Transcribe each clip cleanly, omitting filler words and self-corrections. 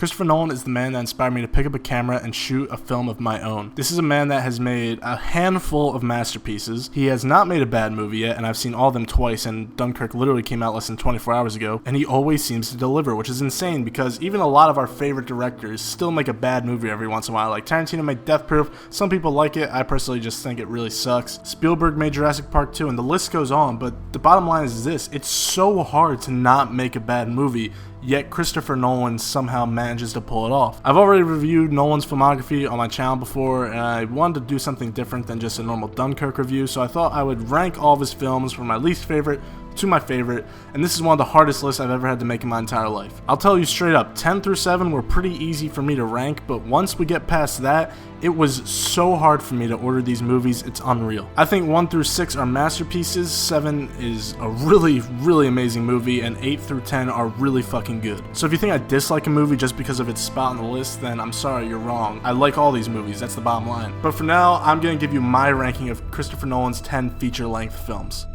Christopher Nolan is the man that inspired me to pick up a camera and shoot a film of my own. This is a man that has made a handful of masterpieces. He has not made a bad movie yet, and I've seen all of them twice, and Dunkirk literally came out less than 24 hours ago, and he always seems to deliver, which is insane because even a lot of our favorite directors still make a bad movie every once in a while. Like Tarantino made Death Proof. Some people like it. I personally just think it really sucks. Spielberg made Jurassic Park 2, and the list goes on, but the bottom line is this: it's so hard to not make a bad movie, yet Christopher Nolan somehow manages to pull it off. I've already reviewed Nolan's filmography on my channel before, and I wanted to do something different than just a normal Dunkirk review, so I thought I would rank all of his films from my least favorite to my favorite, and this is one of the hardest lists I've ever had to make in my entire life. I'll tell you straight up, 10 through 7 were pretty easy for me to rank, but once we get past that, it was so hard for me to order these movies, it's unreal. I think 1 through 6 are masterpieces, 7 is a really, really amazing movie, and 8 through 10 are really fucking good. So if you think I dislike a movie just because of its spot on the list, then I'm sorry, you're wrong. I like all these movies, that's the bottom line. But for now, I'm gonna give you my ranking of Christopher Nolan's 10 feature-length films.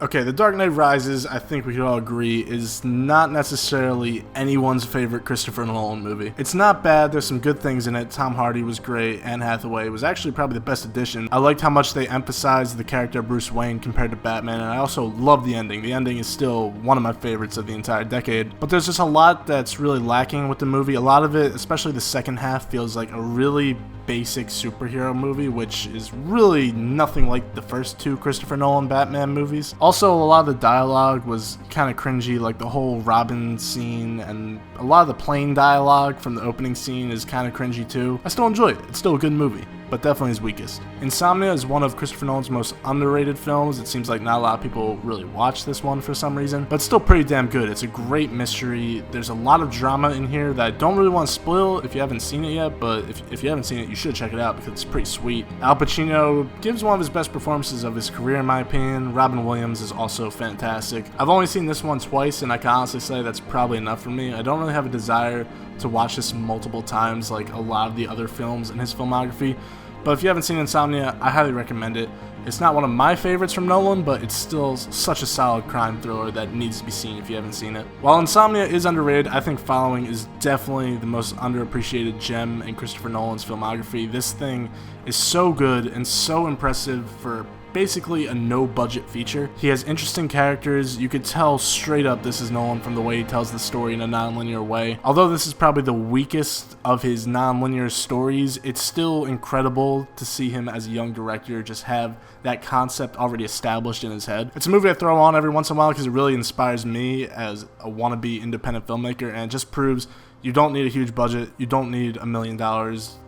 Okay, The Dark Knight Rises, I think we could all agree, is not necessarily anyone's favorite Christopher Nolan movie. It's not bad, there's some good things in it. Tom Hardy was great, Anne Hathaway was actually probably the best addition. I liked how much they emphasized the character of Bruce Wayne compared to Batman, and I also love the ending. The ending is still one of my favorites of the entire decade. But there's just a lot that's really lacking with the movie. A lot of it, especially the second half, feels like a really basic superhero movie, which is really nothing like the first two Christopher Nolan Batman movies. Also, a lot of the dialogue was kind of cringy, like the whole Robin scene, and a lot of the plane dialogue from the opening scene is kind of cringy too. I still enjoy it. It's still a good movie, but definitely his weakest. Insomnia is one of Christopher Nolan's most underrated films. It seems like not a lot of people really watch this one for some reason, but it's still pretty damn good. It's a great mystery. There's a lot of drama in here that I don't really want to spoil if you haven't seen it yet, but if you haven't seen it, you should check it out because it's pretty sweet. Al Pacino gives one of his best performances of his career in my opinion. Robin Williams is also fantastic. I've only seen this one twice, and I can honestly say that's probably enough for me. I don't really have a desire to watch this multiple times like a lot of the other films in his filmography. But if you haven't seen Insomnia, I highly recommend it. It's not one of my favorites from Nolan, but it's still such a solid crime thriller that needs to be seen if you haven't seen it. While Insomnia is underrated, I think Following is definitely the most underappreciated gem in Christopher Nolan's filmography. This thing is so good and so impressive for basically a no-budget feature. He has interesting characters. You could tell straight up this is Nolan from the way he tells the story in a non-linear way. Although this is probably the weakest of his non-linear stories, it's still incredible to see him as a young director just have that concept already established in his head. It's a movie I throw on every once in a while because it really inspires me as a wannabe independent filmmaker, and it just proves you don't need a huge budget. You don't need $1 million.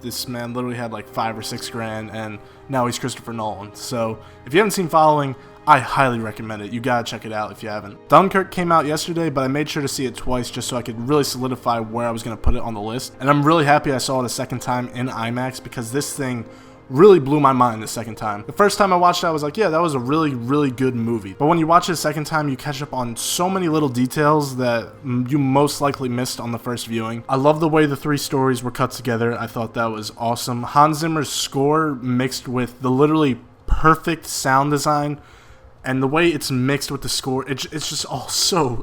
This man literally had like $5 or $6 grand, and now he's Christopher Nolan. So if you haven't seen Following, I highly recommend it. You gotta check it out if you haven't. Dunkirk came out yesterday, but I made sure to see it twice just so I could really solidify where I was gonna put it on the list. And I'm really happy I saw it a second time in IMAX because this thing really blew my mind the second time. The first time I watched it, I was like, yeah, that was a really, really good movie. But when you watch it a second time, you catch up on so many little details that you most likely missed on the first viewing. I love the way the three stories were cut together. I thought that was awesome. Hans Zimmer's score mixed with the literally perfect sound design and the way it's mixed with the score, it's just all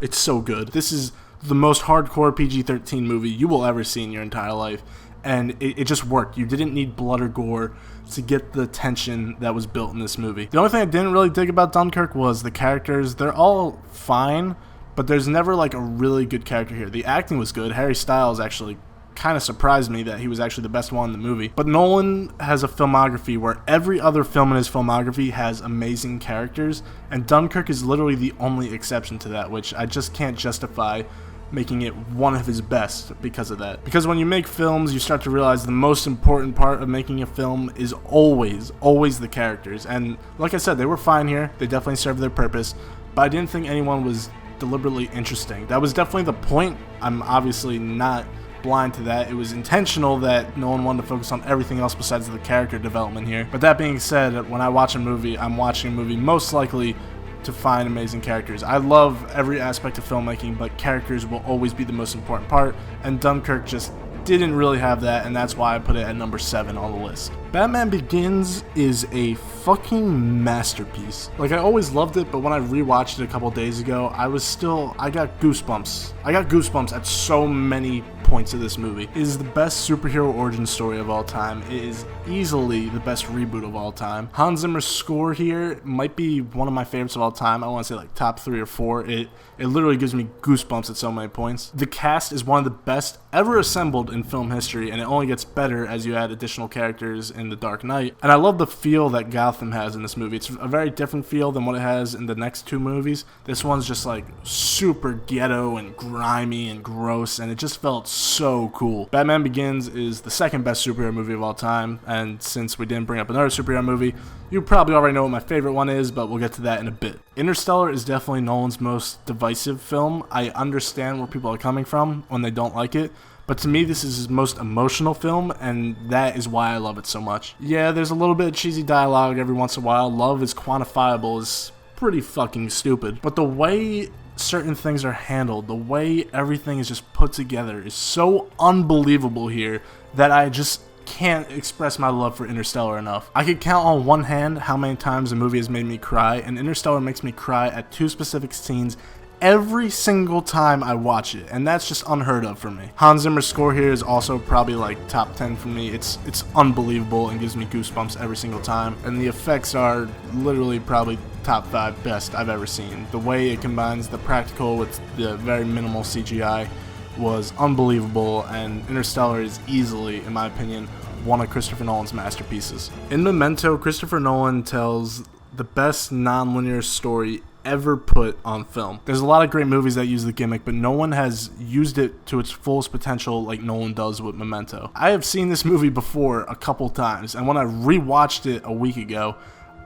it's so good. This is the most hardcore PG-13 movie you will ever see in your entire life. And it just worked. You didn't need blood or gore to get the tension that was built in this movie. The only thing I didn't really dig about Dunkirk was the characters. They're all fine, but there's never like a really good character here. The acting was good. Harry Styles actually kind of surprised me that he was actually the best one in the movie. But Nolan has a filmography where every other film in his filmography has amazing characters, and Dunkirk is literally the only exception to that, which I just can't justify making it one of his best because of that. Because when you make films, you start to realize the most important part of making a film is always the characters. And like I said, they were fine here. They definitely served their purpose, but I didn't think anyone was deliberately interesting. That was definitely the point. I'm obviously not blind to that. It was intentional that no one wanted to focus on everything else besides the character development here. But that being said, when I watch a movie, I'm watching a movie most likely to find amazing characters. I love every aspect of filmmaking, but characters will always be the most important part, and Dunkirk just didn't really have that, and that's why I put it at number 7 on the list. Batman Begins is a fucking masterpiece. Like, I always loved it, but when I rewatched it a couple days ago, I got goosebumps. I got goosebumps at so many points of this movie. It is the best superhero origin story of all time. It is easily the best reboot of all time. Hans Zimmer's score here might be one of my favorites of all time. I want to say like top 3 or 4. It literally gives me goosebumps at so many points. The cast is one of the best ever assembled in film history, and it only gets better as you add additional characters in The Dark Knight. And I love the feel that Gotham has in this movie. It's a very different feel than what it has in the next 2 movies. This one's just like super ghetto and grimy and gross, and it just felt so cool. Batman Begins is the second best superhero movie of all time, and since we didn't bring up another superhero movie, you probably already know what my favorite one is, but we'll get to that in a bit. Interstellar is definitely Nolan's most divisive film. I understand where people are coming from when they don't like it, but to me, this is his most emotional film, and that is why I love it so much. Yeah, there's a little bit of cheesy dialogue every once in a while. Love is quantifiable is pretty fucking stupid, but the way certain things are handled, the way everything is just put together is so unbelievable here that I just can't express my love for Interstellar enough. I could count on one hand how many times a movie has made me cry, and Interstellar makes me cry at 2 specific scenes every single time I watch it, and that's just unheard of for me. Hans Zimmer's score here is also probably like top 10 for me. It's unbelievable and gives me goosebumps every single time, and the effects are literally probably top 5 best I've ever seen. The way it combines the practical with the very minimal CGI was unbelievable, and Interstellar is easily, in my opinion, one of Christopher Nolan's masterpieces. In Memento, Christopher Nolan tells the best non-linear story ever put on film. There's a lot of great movies that use the gimmick, but no one has used it to its fullest potential like Nolan does with Memento. I have seen this movie before a couple times, and when I rewatched it a week ago,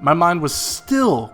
my mind was still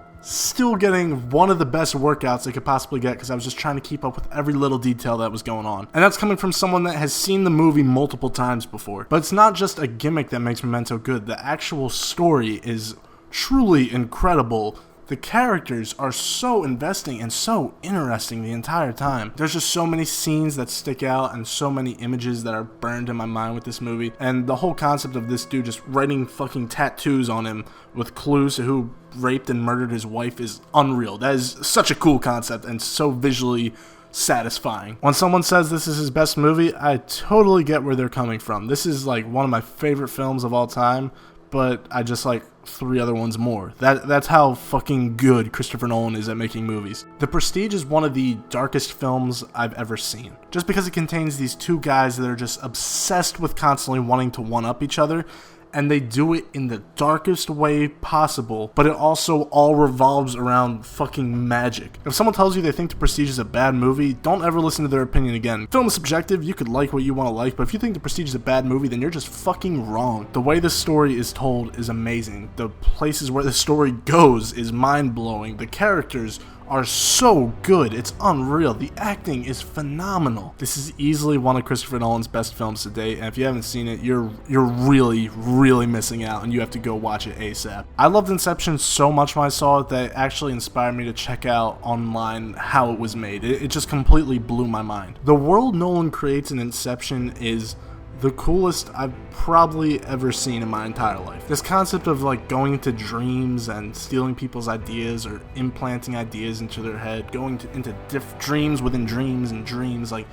getting one of the best workouts it could possibly get, because I was just trying to keep up with every little detail that was going on. And that's coming from someone that has seen the movie multiple times before. But it's not just a gimmick that makes Memento good. The actual story is truly incredible. The characters are so investing and so interesting the entire time. There's just so many scenes that stick out and so many images that are burned in my mind with this movie. And the whole concept of this dude just writing fucking tattoos on him with clues to who raped and murdered his wife is unreal. That is such a cool concept and so visually satisfying. When someone says this is his best movie, I totally get where they're coming from. This is like one of my favorite films of all time, but I just like 3 other ones more. That's how fucking good Christopher Nolan is at making movies. The Prestige is one of the darkest films I've ever seen, just because it contains these 2 guys that are just obsessed with constantly wanting to one-up each other, and they do it in the darkest way possible, but it also all revolves around fucking magic. If someone tells you they think The Prestige is a bad movie, don't ever listen to their opinion again. Film is subjective, you could like what you want to like, but if you think The Prestige is a bad movie, then you're just fucking wrong. The way the story is told is amazing. The places where the story goes is mind-blowing. The characters are so good, it's unreal. The acting is phenomenal. This is easily one of Christopher Nolan's best films to date, and if you haven't seen it, you're really missing out, and you have to go watch it ASAP. I loved Inception so much when I saw it that it actually inspired me to check out online how it was made. It just completely blew my mind. The world Nolan creates in Inception is the coolest I've probably ever seen in my entire life. This concept of like going into dreams and stealing people's ideas or implanting ideas into their head, going into dreams within dreams and dreams, like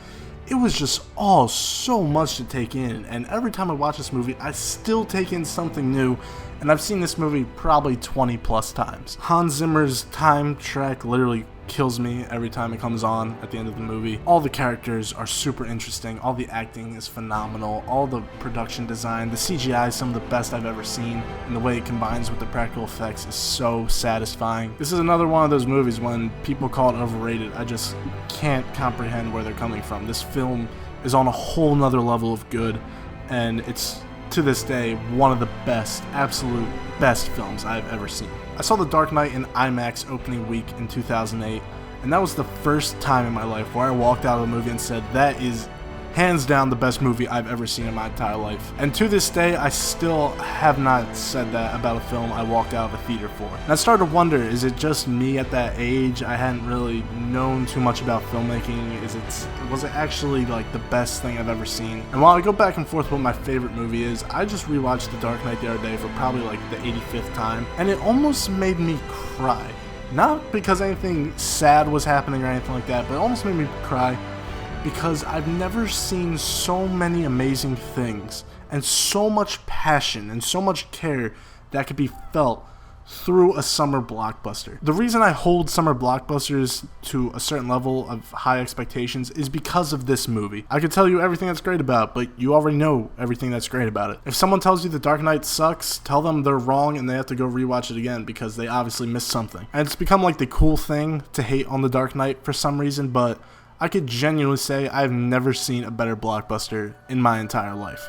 it was just all so much to take in, and every time I watch this movie, I still take in something new, and I've seen this movie probably 20 plus times. Hans Zimmer's time track literally kills me every time it comes on at the end of the movie. All the characters are super interesting, all the acting is phenomenal, all the production design, the CGI is some of the best I've ever seen, and the way it combines with the practical effects is so satisfying. This is another one of those movies when people call it overrated, I just can't comprehend where they're coming from. This film is on a whole nother level of good, and it's to this day one of the best, absolute best films I've ever seen. I saw The Dark Knight in IMAX opening week in 2008, and that was the first time in my life where I walked out of the movie and said, that is hands down the best movie I've ever seen in my entire life. And to this day, I still have not said that about a film I walked out of a theater for. And I started to wonder, is it just me at that age? I hadn't really known too much about filmmaking. Was it actually like the best thing I've ever seen? And while I go back and forth what my favorite movie is, I just rewatched The Dark Knight the other day for probably like the 85th time, and it almost made me cry. Not because anything sad was happening or anything like that, but it almost made me cry because I've never seen so many amazing things and so much passion and so much care that could be felt through a summer blockbuster. The reason I hold summer blockbusters to a certain level of high expectations is because of this movie. I could tell you everything that's great about it, but you already know everything that's great about it. If someone tells you The Dark Knight sucks, tell them they're wrong and they have to go rewatch it again because they obviously missed something. And it's become like the cool thing to hate on The Dark Knight for some reason, but I could genuinely say I've never seen a better blockbuster in my entire life.